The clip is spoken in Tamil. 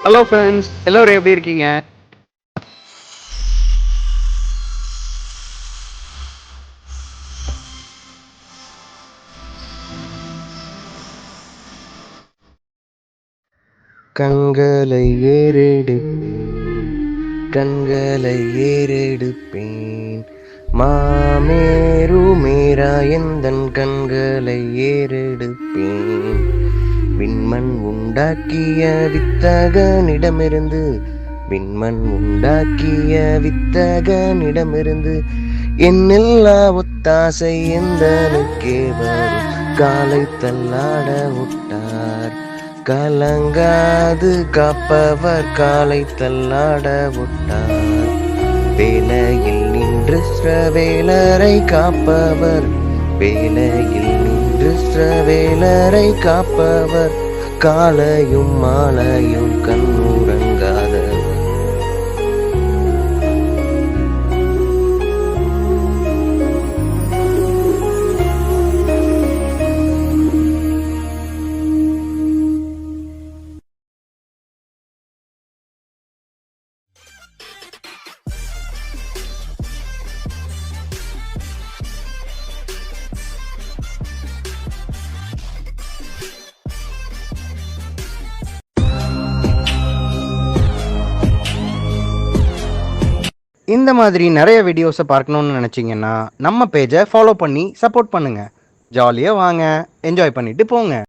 ஹலோ ஃப்ரெண்ட்ஸ், எல்லோரும் எப்படி இருக்கீங்க? கண்களை ஏறெடுப்பேன் மாமேரு மேரா எந்தன் கண்களை ஏறெடுப்பேன் விண்மண் உண்டாக்கிய வித்தகனிடமிருந்து என்னெல்லா ஒத்தாசை எந்தனுக்கே வரும் காலை தள்ளாட விட்டார் கலங்காது காப்பவர் காலை தள்ளாட விட்டார் வேலையில் நின்று ஸ்ரவேலரை காப்பவர் காலையும் மாலையும் கண்ணுறங்காதவர். இந்த மாதிரி நிறைய வீடியோஸை பார்க்கணுன்னு நினச்சிங்கன்னா நம்ம பேஜை ஃபாலோ பண்ணி சப்போர்ட் பண்ணுங்கள். ஜாலியாக வாங்க, என்ஜாய் பண்ணிட்டு போங்க.